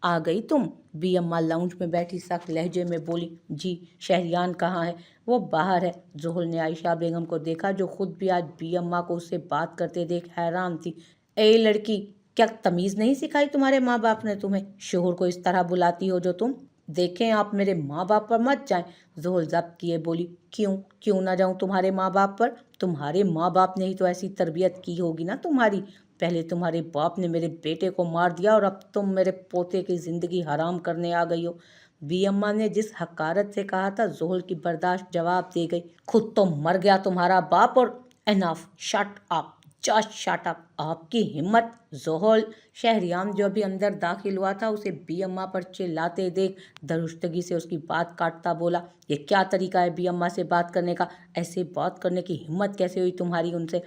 आ गई तुम? बी अम्मा लाउंज में बैठी सख्त लहजे में बोली। जी। शहरियान कहाँ है? वो बाहर है। जोहल ने आयशा बेगम को देखा, जो खुद भी आज बी अम्मा को उससे बात करते देख हैरान थी। ए लड़की, क्या तमीज़ नहीं सिखाई तुम्हारे माँ बाप ने तुम्हें? शोहर को इस तरह बुलाती हो जो तुम? देखें आप मेरे माँ बाप पर मत जाएं। जोहल जब्त किए बोली। क्यों ना जाऊं तुम्हारे माँ बाप पर? तुम्हारे माँ बाप ने ही तो ऐसी तरबियत की होगी ना तुम्हारी। पहले तुम्हारे बाप ने मेरे बेटे को मार दिया और अब तुम मेरे पोते की जिंदगी हराम करने आ गई हो। बी अम्मा ने जिस हकारत से कहा था, जोहल की बर्दाश्त जवाब दे गई। खुद तो मर गया तुम्हारा बाप और enough, shut up, just shut up. आपकी हिम्मत! जोहल! शहरियार जो अभी अंदर दाखिल हुआ था, उसे बी अम्मा पर चिल्लाते देख दरुस्तगी से उसकी बात काटता बोला। ये क्या तरीका है बी अम्मा से बात करने का? ऐसे बात करने की हिम्मत कैसे हुई तुम्हारी उनसे?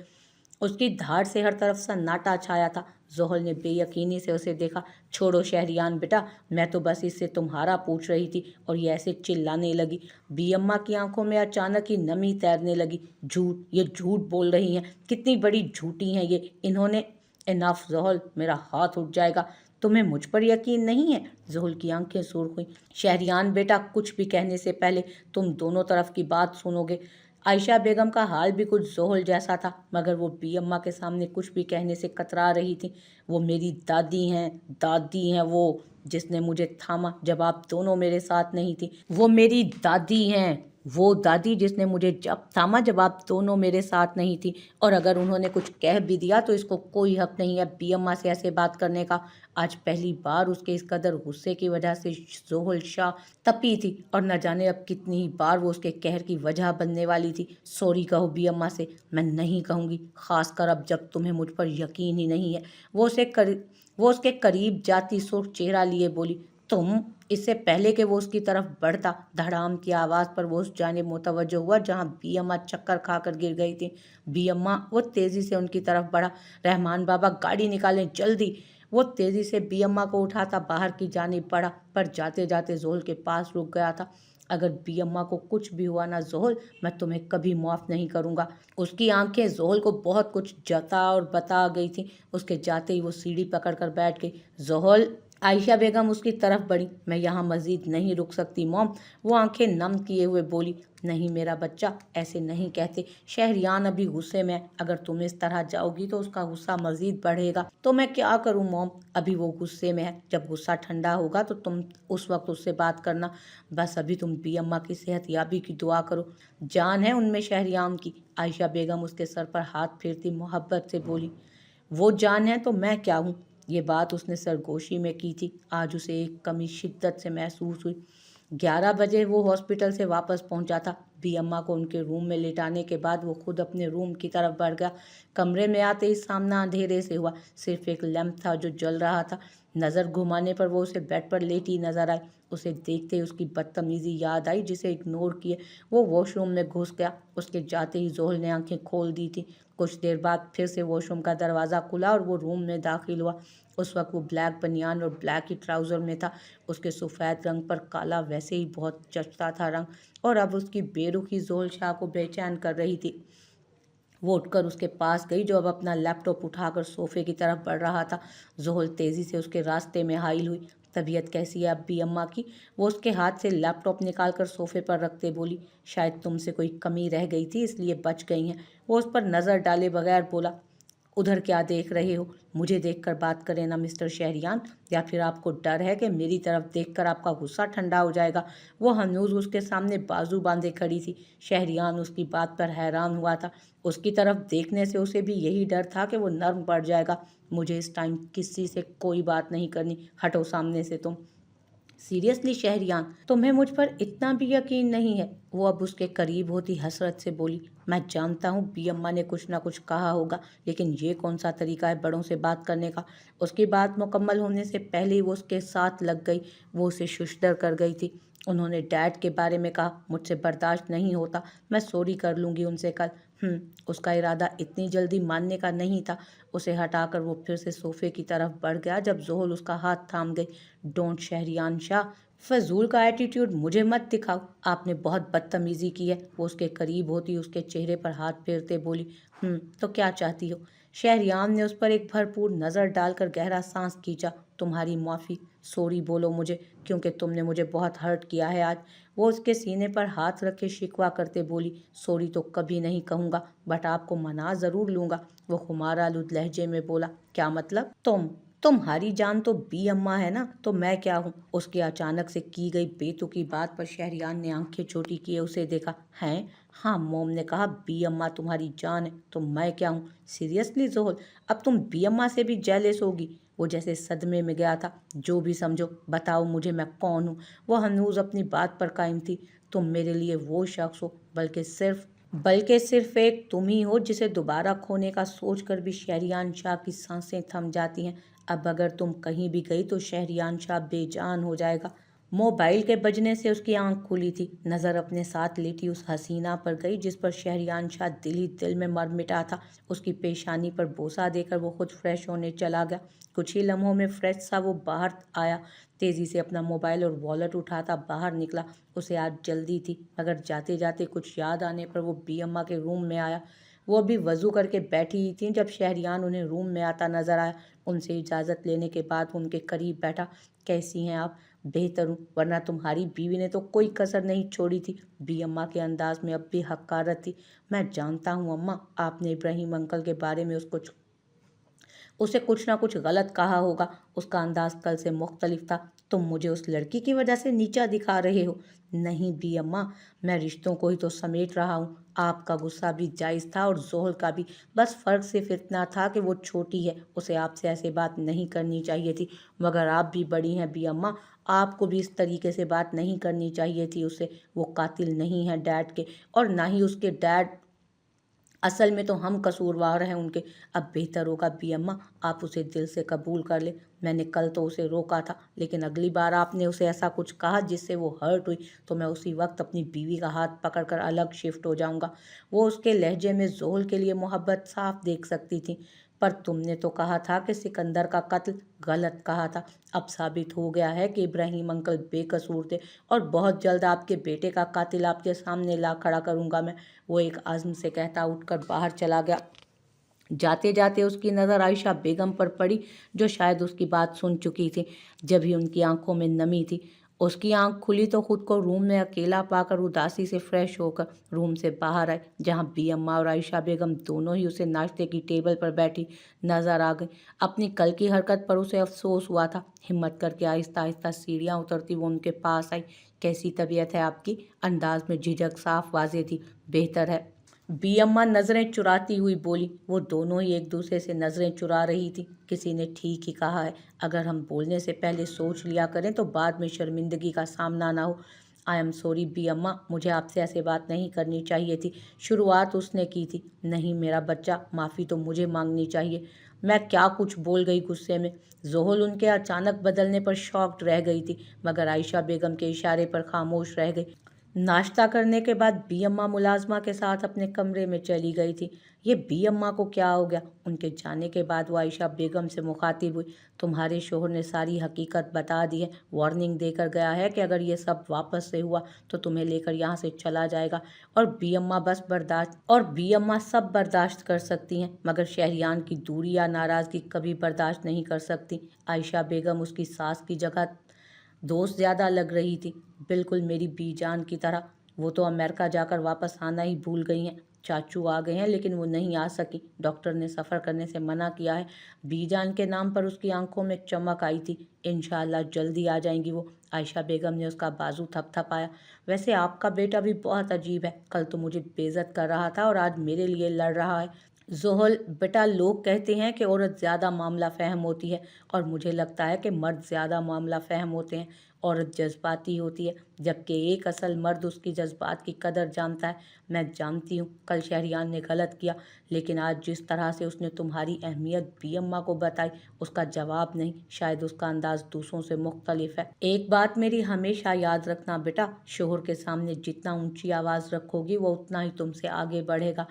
उसकी धाड़ से हर तरफ सन्नाटा छाया था। जोहल ने बेयकीनी से उसे देखा। छोड़ो शहरियान बेटा, मैं तो बस इससे तुम्हारा पूछ रही थी। और ये ऐसे चिल्लाने लगी। बी अम्मा की आंखों में अचानक ही नमी तैरने लगी। झूठ, ये झूठ बोल रही हैं। कितनी बड़ी झूठी हैं ये। इन्होंने इनफ जोहल, मेरा हाथ उठ जाएगा। तुम्हें मुझ पर यकीन नहीं है? जोहल की आंखें सुर्ख हुई। शहरियान बेटा, कुछ भी कहने से पहले तुम दोनों तरफ की बात सुनोगे। आयशा बेगम का हाल भी कुछ जोहल जैसा था, मगर वो बी अम्मा के सामने कुछ भी कहने से कतरा रही थी। वो मेरी दादी हैं वो, जिसने मुझे थामा जब आप दोनों मेरे साथ नहीं थी। वो मेरी दादी हैं, वो दादी जिसने मुझे जब थामा जब आप दोनों मेरे साथ नहीं थी। और अगर उन्होंने कुछ कह भी दिया तो इसको कोई हक नहीं है बी अम्मा से ऐसे बात करने का। आज पहली बार उसके इस कदर गुस्से की वजह से जोहल शाह तपी थी, और न जाने अब कितनी ही बार वो उसके कहर की वजह बनने वाली थी। सॉरी कहो बी अम्मा से। मैं नहीं कहूँगी, खासकर अब जब तुम्हें मुझ पर यकीन ही नहीं है। वो उसके करीब जाती सुर्ख चेहरा लिए बोली। तुम? इससे पहले कि वो उसकी तरफ बढ़ता, धड़ाम की आवाज़ पर वो उस जानिब मुतवज्जो हुआ जहाँ बी अम्मा चक्कर खाकर गिर गई थी। बी अम्मा! वो तेज़ी से उनकी तरफ बढ़ा। रहमान बाबा, गाड़ी निकालें जल्दी। वो तेज़ी से बी अम्मा को उठाता बाहर की जानिब बढ़ा, पर जाते जाते जोहल के पास रुक गया था। अगर बी अम्मा को कुछ भी हुआ ना जोहल, मैं तुम्हें कभी माफ़ नहीं करूँगा। उसकी आंखें जोहल को बहुत कुछ जता और बता गई थी। उसके जाते ही वो सीढ़ी पकड़ कर बैठ गई। जोहल! आयशा बेगम उसकी तरफ बढ़ी। मैं यहाँ मज़ीद नहीं रुक सकती मॉम, वो आंखें नम किए हुए बोली। नहीं मेरा बच्चा, ऐसे नहीं कहते। शहरियान अभी गुस्से में है। अगर तुम इस तरह जाओगी तो उसका गुस्सा मज़ीद बढ़ेगा। तो मैं क्या करूँ मॉम? अभी वो गुस्से में है, जब गुस्सा ठंडा होगा तो तुम उस वक्त उससे बात करना। बस अभी तुम बी अम्मा की सेहत याबी की दुआ करो। जान है उनमें शहरियान की। आयशा बेगम उसके सर पर हाथ फेरती मोहब्बत से बोली। वो जान है तो मैं क्या हूँ? ये बात उसने सरगोशी में की थी। आज उसे एक कमी शिद्दत से महसूस हुई। 11 बजे वो हॉस्पिटल से वापस पहुंचा था। बी अम्मा को उनके रूम में लेटाने के बाद वो खुद अपने रूम की तरफ बढ़ गया। कमरे में आते ही सामना अंधेरे से हुआ। सिर्फ एक लैंप था जो जल रहा था। नज़र घुमाने पर वो उसे बेड पर लेटी नजर आई। उसे देखते ही उसकी बदतमीजी याद आई जिसे इग्नोर किए वो वॉशरूम में घुस गया। उसके जाते ही जोहल ने आंखें खोल दी थी। कुछ देर बाद फिर से वॉशरूम का दरवाज़ा खुला और वो रूम में दाखिल हुआ। उस वक्त वो ब्लैक बनियान और ब्लैक ही ट्राउज़र में था। उसके सफ़ेद रंग पर काला वैसे ही बहुत जचता था रंग, और अब उसकी बेरुखी जोहल शाह को बेचैन कर रही थी। वो उठकर उसके पास गई, जो अब अपना लैपटॉप उठाकर सोफे की तरफ बढ़ रहा था। जोहल तेज़ी से उसके रास्ते में हाइल हुई। तबीयत कैसी है अब बी अम्मा की? वो उसके हाथ से लैपटॉप निकालकर सोफे पर रखते बोली। शायद तुमसे कोई कमी रह गई थी इसलिए बच गई हैं। वो उस पर नज़र डाले बगैर बोला। उधर क्या देख रहे हो? मुझे देखकर बात करें ना मिस्टर शहरियान, या फिर आपको डर है कि मेरी तरफ देखकर आपका गुस्सा ठंडा हो जाएगा? वो हनूज उसके सामने बाजू बांधे खड़ी थी। शहरियान उसकी बात पर हैरान हुआ था। उसकी तरफ देखने से उसे भी यही डर था कि वो नर्म पड़ जाएगा। मुझे इस टाइम किसी से कोई बात नहीं करनी, हटो सामने से तुम। सीरियसली शहरियान, तुम्हें मुझ पर इतना भी यकीन नहीं है? वो अब उसके करीब होती हसरत से बोली। मैं जानता हूँ बी अम्मा ने कुछ ना कुछ कहा होगा, लेकिन ये कौन सा तरीका है बड़ों से बात करने का? उसकी बात मुकम्मल होने से पहले ही वो उसके साथ लग गई। वो उसे शुश्दर कर गई थी। उन्होंने डैड के बारे में कहा, मुझसे बर्दाश्त नहीं होता, मैं सॉरी कर लूँगी उनसे कल। उसका इरादा इतनी जल्दी मानने का नहीं था। उसे हटाकर वो फिर से सोफे की तरफ बढ़ गया, जब जोहल उसका हाथ थाम गई। डोंट शहरियान शाह, फजूल का एटीट्यूड मुझे मत दिखाओ। आपने बहुत बदतमीजी की है। वो उसके करीब होती उसके चेहरे पर हाथ फेरते बोली। तो क्या चाहती हो? शहरियान ने उस पर एक भरपूर नज़र डालकर गहरा सांस खींचा। तुम्हारी माफ़ी, सॉरी बोलो मुझे, क्योंकि तुमने मुझे बहुत हर्ट किया है आज। वो उसके सीने पर हाथ रख के शिकवा करते बोली, सॉरी तो कभी नहीं कहूँगा, बट आपको मना ज़रूर लूँगा। वो खुमार आलूद लहजे में बोला, क्या मतलब? तुम्हारी जान तो बी अम्मा है ना, तो मैं क्या हूँ? उसके अचानक से की गई बेतुकी बात पर शहरियार ने आंखें छोटी किए उसे देखा। हैं? हाँ, मोम ने कहा, बी अम्मा तुम्हारी जान है तो मैं क्या हूँ? सीरियसली जोहल, अब तुम बी अम्मा से भी जेलस होगी? वो जैसे सदमे में गया था। जो भी समझो, बताओ मुझे मैं कौन हूँ? वो हनूज अपनी बात पर कायम थी। तुम मेरे लिए वो शख्स हो, बल्कि सिर्फ एक तुम ही हो जिसे दोबारा खोने का सोचकर भी शहरियार शाह की सांसें थम जाती हैं। अब अगर तुम कहीं भी गई तो शहरियार शाह बेजान हो जाएगा। मोबाइल के बजने से उसकी आंख खुली थी। नज़र अपने साथ लेटी उस हसीना पर गई जिस पर शहरियार शाह दिल ही दिल में मर मिटा था। उसकी पेशानी पर बोसा देकर वो खुद फ्रेश होने चला गया। कुछ ही लम्हों में फ्रेश सा वो बाहर आया। तेज़ी से अपना मोबाइल और वॉलेट उठाता बाहर निकला। उसे आज जल्दी थी, मगर जाते जाते कुछ याद आने पर वो बी अम्मा के रूम में आया। वो अभी वज़ू करके बैठी ही थी जब शहरियार उन्हें रूम में आता नजर आया। उनसे इजाज़त लेने के बाद वो उनके करीब बैठा। कैसी हैं आप? बेहतर हूँ, वरना तुम्हारी बीवी ने तो कोई कसर नहीं छोड़ी थी। बी अम्मा के अंदाज में अब भी हकारत थी। मैं जानता हूँ अम्मा, आपने इब्राहिम अंकल के बारे में उसे कुछ ना कुछ गलत कहा होगा। उसका अंदाज कल से मुख्तलिफ था। तुम मुझे उस लड़की की वजह से नीचा दिखा रहे हो? नहीं बी अम्मा, मैं रिश्तों को ही तो समेट रहा हूँ। आपका गुस्सा भी जायज़ था और जोहल का भी। बस फ़र्क सिर्फ इतना था कि वो छोटी है, उसे आपसे ऐसे बात नहीं करनी चाहिए थी। मगर आप भी बड़ी हैं बी अम्मा, आपको भी इस तरीके से बात नहीं करनी चाहिए थी उससे। वो कातिल नहीं है डैड के, और ना ही उसके डैड। असल में तो हम कसूरवार हैं उनके। अब बेहतर होगा बी अम्मा, आप उसे दिल से कबूल कर ले। मैंने कल तो उसे रोका था, लेकिन अगली बार आपने उसे ऐसा कुछ कहा जिससे वो हर्ट हुई तो मैं उसी वक्त अपनी बीवी का हाथ पकड़कर अलग शिफ्ट हो जाऊंगा। वो उसके लहजे में जोहल के लिए मोहब्बत साफ देख सकती थी। पर तुमने तो कहा था कि सिकंदर का कत्ल। गलत कहा था। अब साबित हो गया है कि इब्राहिम अंकल बेकसूर थे, और बहुत जल्द आपके बेटे का कातिल आपके सामने ला खड़ा करूंगा मैं। वो एक आज़म से कहता उठकर बाहर चला गया। जाते जाते उसकी नज़र आयशा बेगम पर पड़ी, जो शायद उसकी बात सुन चुकी थी। जब ही उनकी आंखों में नमी थी। उसकी आंख खुली तो खुद को रूम में अकेला पाकर उदासी से फ्रेश होकर रूम से बाहर आए, जहां बी अम्मा और आयशा बेगम दोनों ही उसे नाश्ते की टेबल पर बैठी नजर आ गई। अपनी कल की हरकत पर उसे अफसोस हुआ था। हिम्मत करके आहिस्ता आहिस्ता सीढ़ियाँ उतरती वो उनके पास आई। कैसी तबीयत है आपकी? अंदाज में झिझक साफ वाजे थी। बेहतर है, बी अम्मा नज़रें चुराती हुई बोली। वो दोनों ही एक दूसरे से नज़रें चुरा रही थी। किसी ने ठीक ही कहा है, अगर हम बोलने से पहले सोच लिया करें तो बाद में शर्मिंदगी का सामना ना हो। आई एम सॉरी बी अम्मा, मुझे आपसे ऐसे बात नहीं करनी चाहिए थी। शुरुआत उसने की थी। नहीं मेरा बच्चा, माफ़ी तो मुझे मांगनी चाहिए। मैं क्या कुछ बोल गई गुस्से में। जोहल उनके अचानक बदलने पर शॉक्ड रह गई थी, मगर आयशा बेगम के इशारे पर खामोश रह गई। नाश्ता करने के बाद बी अम्मा मुलाजमा के साथ अपने कमरे में चली गई थी। ये बी अम्मा को क्या हो गया? उनके जाने के बाद वो आयशा बेगम से मुखातिब हुई। तुम्हारे शोहर ने सारी हकीकत बता दी है। वार्निंग देकर गया है कि अगर ये सब वापस से हुआ तो तुम्हें लेकर यहाँ से चला जाएगा। और बी अम्मा सब बर्दाश्त कर सकती हैं, मगर शहरियान की दूरी या नाराज़गी कभी बर्दाश्त नहीं कर सकती। आयशा बेगम उसकी सास की जगह दोस्त ज़्यादा लग रही थी, बिल्कुल मेरी बीजान की तरह। वो तो अमेरिका जाकर वापस आना ही भूल गई हैं। चाचू आ गए हैं लेकिन वो नहीं आ सकी, डॉक्टर ने सफ़र करने से मना किया है। बीजान के नाम पर उसकी आंखों में चमक आई थी। इंशाअल्लाह जल्दी आ जाएंगी वो। आयशा बेगम ने उसका बाजू थपथपाया। वैसे आपका बेटा भी बहुत अजीब है, कल तो मुझे बेइज्जत कर रहा था और आज मेरे लिए लड़ रहा है। जोहल बेटा, लोग कहते हैं कि औरत ज़्यादा मामला फ़हम होती है, और मुझे लगता है कि मर्द ज़्यादा मामला फ़हम होते हैं। औरत जज्बाती होती है, जबकि एक असल मर्द उसकी जज्बात की कदर जानता है। मैं जानती हूँ कल शहरियार ने गलत किया, लेकिन आज जिस तरह से उसने तुम्हारी अहमियत बी अम्मा को बताई, उसका जवाब नहीं, शायद उसका अंदाज दूसरों से मुख्तलिफ है। एक बात मेरी हमेशा याद रखना बेटा, शोहर के सामने जितना ऊंची आवाज़ रखोगी वो उतना ही तुमसे आगे बढ़ेगा,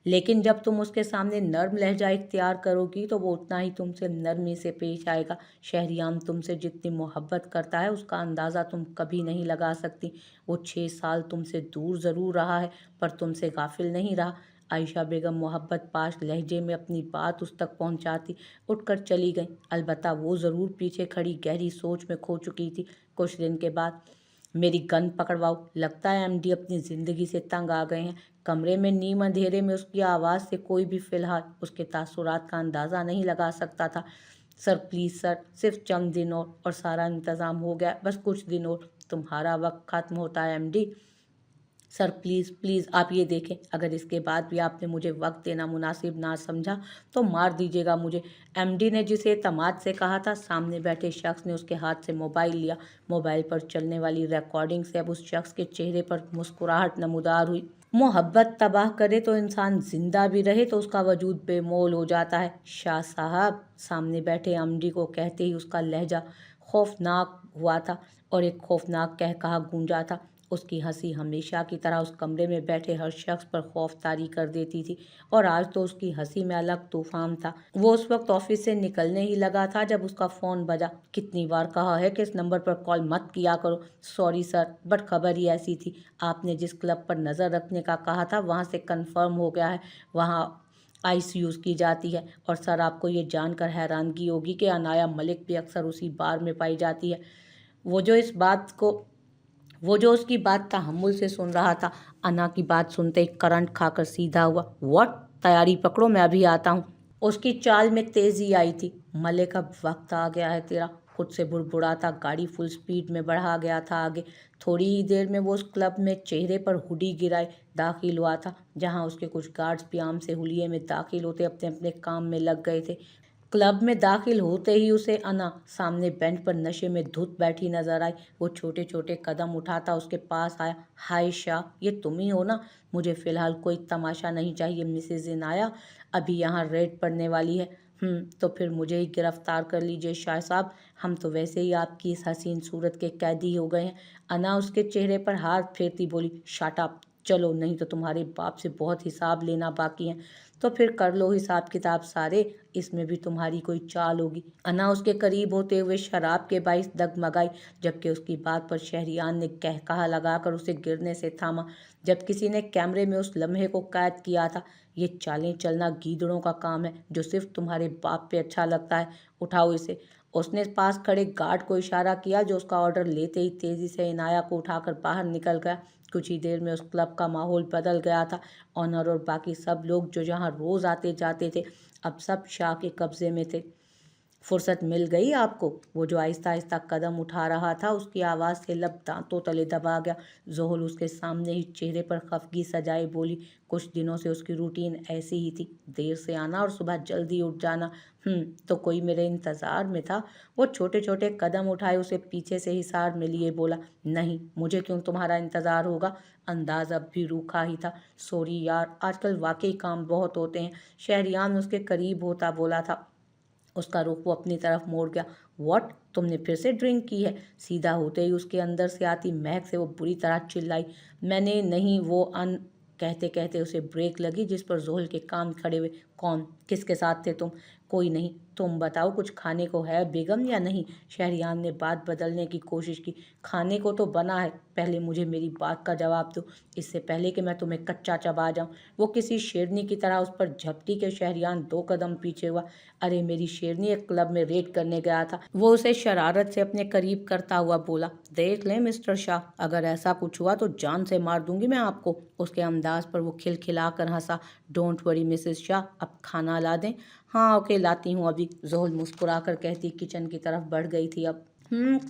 लेकिन जब तुम उसके सामने नर्म लहजा इख्तियार करोगी तो वो उतना ही तुमसे नरमी से पेश आएगा। शहरियार तुमसे जितनी मोहब्बत करता है उसका अंदाज़ा तुम कभी नहीं लगा सकती। वो 6 साल तुमसे दूर ज़रूर रहा है, पर तुमसे गाफिल नहीं रहा। आयशा बेगम मोहब्बत पाश लहजे में अपनी बात उस तक पहुंचाती उठकर चली गई। अलबत्ता वो ज़रूर पीछे खड़ी गहरी सोच में खो चुकी थी। कुछ दिन के बाद, मेरी गन पकड़वाओ, लगता है एमडी अपनी ज़िंदगी से तंग आ गए हैं। कमरे में नीम अंधेरे में उसकी आवाज़ से कोई भी फ़िलहाल उसके तासुरात का अंदाज़ा नहीं लगा सकता था। सर प्लीज़ सर, सिर्फ चंद दिन और सारा इंतज़ाम हो गया, बस कुछ दिन और, तुम्हारा वक्त ख़त्म होता है एमडी। सर प्लीज़ प्लीज़ आप ये देखें, अगर इसके बाद भी आपने मुझे वक्त देना मुनासिब ना समझा तो मार दीजिएगा मुझे, एमडी ने जिसे एतमाद से कहा था। सामने बैठे शख्स ने उसके हाथ से मोबाइल लिया। मोबाइल पर चलने वाली रिकॉर्डिंग से अब उस शख्स के चेहरे पर मुस्कुराहट नमूदार हुई। मोहब्बत तबाह करे तो इंसान जिंदा भी रहे तो उसका वजूद बेमोल हो जाता है शाह साहब, सामने बैठे एमडी को कहते ही उसका लहजा खौफनाक हुआ था और एक खौफनाक कहकहा गूंजा था। उसकी हंसी हमेशा की तरह उस कमरे में बैठे हर शख्स पर खौफ तारी कर देती थी और आज तो उसकी हंसी में अलग तूफान था। वो उस वक्त ऑफिस से निकलने ही लगा था जब उसका फ़ोन बजा। कितनी बार कहा है कि इस नंबर पर कॉल मत किया करो। सॉरी सर, बट खबर ही ऐसी थी। आपने जिस क्लब पर नज़र रखने का कहा था वहाँ से कंफर्म हो गया है, वहाँ आइस यूज़ की जाती है। और सर, आपको ये जानकर हैरानगी होगी कि अनाया मलिक भी अक्सर उसी बार में पाई जाती है। वो जो उसकी बात तहम्मुल से सुन रहा था, अना की बात सुनते ही करंट खाकर सीधा हुआ। व्हाट? तैयारी पकड़ो, मैं अभी आता हूँ। उसकी चाल में तेजी आई थी। मलिक, अब वक्त आ गया है तेरा, खुद से बुड़बुड़ाता गाड़ी फुल स्पीड में बढ़ा गया था आगे। थोड़ी ही देर में वो उस क्लब में चेहरे पर हुडी गिराए दाखिल हुआ था, जहाँ उसके कुछ गार्ड्स भी आम से हुलिये में दाखिल होते अपने अपने काम में लग गए थे। क्लब में दाखिल होते ही उसे अना सामने बेंच पर नशे में धुत बैठी नजर आई। वो छोटे छोटे कदम उठाता उसके पास आया। हाय शाह, ये तुम ही हो ना? मुझे फ़िलहाल कोई तमाशा नहीं चाहिए मिसेज इनाया, अभी यहाँ रेड पड़ने वाली है। तो फिर मुझे ही गिरफ्तार कर लीजिए शाह साहब, हम तो वैसे ही आपकी इस हसीन सूरत के कैदी हो गए हैं। अना उसके चेहरे पर हाथ फेरती बोली, शट अप, चलो, नहीं तो तुम्हारे बाप से बहुत हिसाब लेना बाकी है। तो फिर कर लो हिसाब किताब सारे, इसमें भी तुम्हारी कोई चाल होगी। अना उसके करीब होते हुए शराब के बाइस डगमगाई, जबकि उसकी बात पर शहरियान ने कहकहा लगाकर उसे गिरने से थामा। जब किसी ने कैमरे में उस लम्हे को कैद किया था, ये चालें चलना गीदड़ों का काम है जो सिर्फ तुम्हारे बाप पे अच्छा लगता है, उठाओ इसे। उसने पास खड़े गार्ड को इशारा किया जो उसका ऑर्डर लेते ही तेजी से इनाया को उठाकर बाहर निकल गया। कुछ ही देर में उस क्लब का माहौल बदल गया था। ऑनर और बाकी सब लोग जो यहाँ रोज आते जाते थे, अब सब शाह के कब्जे में थे। फुर्सत मिल गई आपको? वो जो आहिस्ता आहिस्ता कदम उठा रहा था, उसकी आवाज़ से लब दांतों तले दबा गया। जोहल उसके सामने ही चेहरे पर खफगी सजाए बोली। कुछ दिनों से उसकी रूटीन ऐसी ही थी, देर से आना और सुबह जल्दी उठ जाना। तो कोई मेरे इंतज़ार में था? वो छोटे छोटे कदम उठाए उसे पीछे से हिसार में लिए बोला, नहीं, मुझे क्यों तुम्हारा इंतज़ार होगा? अंदाज अब भी रूखा ही था। सॉरी यार, आजकल वाकई काम बहुत होते हैं। शहरियान उसके करीब होता बोला था। उसका रुख वो अपनी तरफ मोड़ गया। व्हाट? तुमने फिर से ड्रिंक की है? सीधा होते ही उसके अंदर से आती महक से वो बुरी तरह चिल्लाई। मैंने नहीं, वो अन कहते कहते उसे ब्रेक लगी जिस पर जोहल के कान खड़े हुए। कौन? किसके साथ थे तुम? कोई नहीं। तुम बताओ, कुछ खाने को है बेगम या नहीं? शहरियान ने बात बदलने की कोशिश की। खाने को तो बना है, पहले मुझे मेरी बात का जवाब दो, इससे पहले कि मैं तुम्हें कच्चा चबा जाऊं। वो किसी शेरनी की तरह उस पर झपटी के शहरियान 2 कदम पीछे हुआ। अरे मेरी शेरनी एक क्लब में रेड करने गया था। वो उसे शरारत से अपने करीब करता हुआ बोला। देख लें मिस्टर शाह, अगर ऐसा कुछ हुआ तो जान से मार दूंगी मैं आपको। उसके अंदाज पर वो खिलखिलाकर हंसा। डोंट वरी मिसेस शाह, अब खाना ला दें? हाँ ओके, लाती हूँ अभी, जोहल मुस्कुराकर कहती किचन की तरफ बढ़ गई थी अब।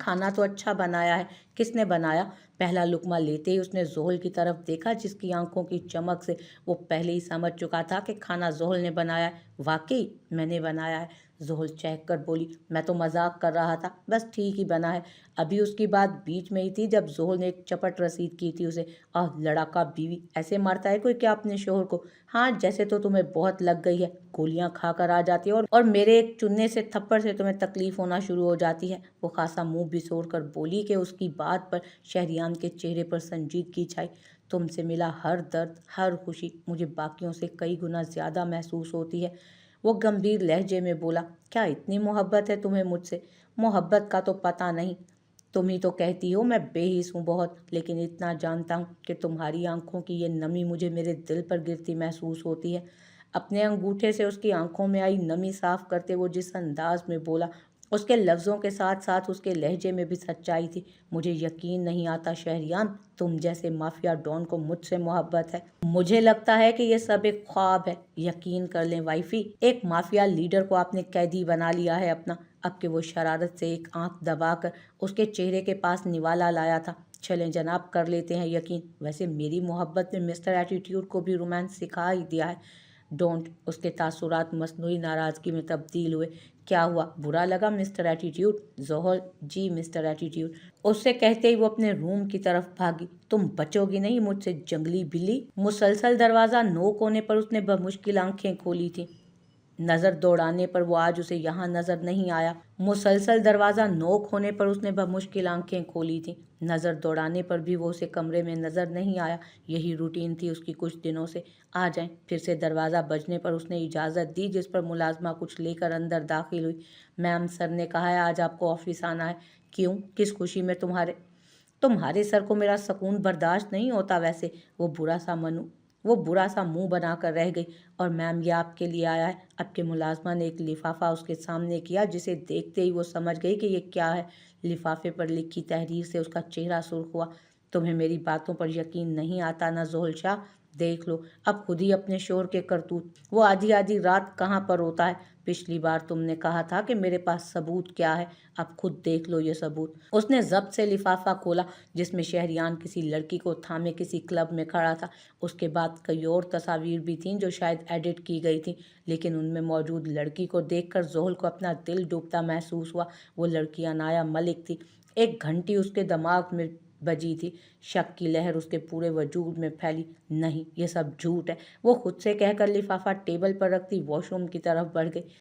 खाना तो अच्छा बनाया है। किसने बनाया? पहला लुकमा लेते ही उसने जोहल की तरफ देखा, जिसकी आंखों की चमक से वो पहले ही समझ चुका था कि खाना जोहल ने बनाया है। वाकई मैंने बनाया है, जोहल चहक कर बोली। मैं तो मजाक कर रहा था, बस ठीक ही बना है। अभी उसकी बात बीच में ही थी जब जोहल ने एक चपट रसीद की थी उसे। लड़ाका बीवी ऐसे मारता है कोई क्या अपने शोहर को? हाँ, जैसे तो तुम्हें बहुत लग गई है, गोलियां खाकर आ जाती है और मेरे एक चुन्ने से थप्पड़ से तुम्हें तकलीफ होना शुरू हो जाती है। वो खासा मुंह बिसोड़ कर बोली कि उसकी बात पर शहरियान के चेहरे पर संजीदगी छाई। तुमसे मिला हर दर्द, हर खुशी मुझे बाकियों से कई गुना ज्यादा महसूस होती है। वो गंभीर लहजे में बोला। क्या इतनी मोहब्बत है तुम्हें मुझसे? मोहब्बत का तो पता नहीं, तुम ही तो कहती हो मैं बेहिस हूँ बहुत, लेकिन इतना जानता हूँ कि तुम्हारी आंखों की ये नमी मुझे मेरे दिल पर गिरती महसूस होती है। अपने अंगूठे से उसकी आंखों में आई नमी साफ करते वो जिस अंदाज में बोला, उसके लफ्ज़ों के साथ साथ उसके लहजे में भी सच्चाई थी। मुझे यकीन नहीं आता शहरियान, तुम जैसे माफिया डॉन को मुझसे मोहब्बत है। मुझे लगता है कि ये सब एक ख्वाब है। यकीन कर लें वाइफी, एक माफिया लीडर को आपने कैदी बना लिया है अपना। अब के वो शरारत से एक आंख दबाकर उसके चेहरे के पास निवाला लाया था। चलें जनाब, कर लेते हैं यकीन। वैसे मेरी मोहब्बत ने मिस्टर एटीट्यूड को भी रोमांस सिखा ही दिया है। डोंट। उसके तासुरात मसनूई नाराज़गी में तब्दील हुए। क्या हुआ, बुरा लगा मिस्टर एटीट्यूड? जोहल, जी मिस्टर एटीट्यूड। उससे कहते ही वो अपने रूम की तरफ भागी। तुम बचोगी नहीं मुझसे जंगली बिल्ली। मुसलसल दरवाज़ा नोक होने पर उसने बमुश्किल आंखें खोली थी। नज़र दौड़ाने पर वो आज उसे यहाँ नज़र नहीं आया। मुसलसल दरवाज़ा नोक होने पर उसने बमुश्किल आंखें खोली थी। नज़र दौड़ाने पर भी वो उसे कमरे में नज़र नहीं आया। यही रूटीन थी उसकी कुछ दिनों से। आ जाएं। फिर से दरवाज़ा बजने पर उसने इजाज़त दी, जिस पर मुलाजमा कुछ लेकर अंदर दाखिल हुई। मैम, सर ने कहा है आज आपको ऑफिस आना है। क्यों, किस खुशी में? तुम्हारे सर को मेरा सुकून बर्दाश्त नहीं होता वैसे। वो बुरा सा मुंह बनाकर रह गई। और मैम, ये आपके लिए आया है। अब के मुलाजमा ने एक लिफाफा उसके सामने किया, जिसे देखते ही वो समझ गई कि ये क्या है। लिफाफे पर लिखी तहरीर से उसका चेहरा सुर्ख हुआ। तुम्हें मेरी बातों पर यकीन नहीं आता ना जोहल शाह? देख लो अब खुद ही अपने शोर के करतूत। वो आधी आधी रात कहाँ पर होता है? पिछली बार तुमने कहा था कि मेरे पास सबूत क्या है, अब खुद देख लो ये सबूत। उसने जब्त से लिफाफा खोला, जिसमें शहरियान किसी लड़की को थामे किसी क्लब में खड़ा था। उसके बाद कई और तस्वीर भी थीं जो शायद एडिट की गई थीं, लेकिन उनमें मौजूद लड़की को देखकर जोहल को अपना दिल डूबता महसूस हुआ। वो लड़की अनाया मलिक थी। एक घंटी उसके दिमाग में बजी थी। शक की लहर उसके पूरे वजूद में फैली। नहीं, ये सब झूठ है, वो खुद से कहकर लिफाफा टेबल पर रखती वॉशरूम की तरफ बढ़ गई।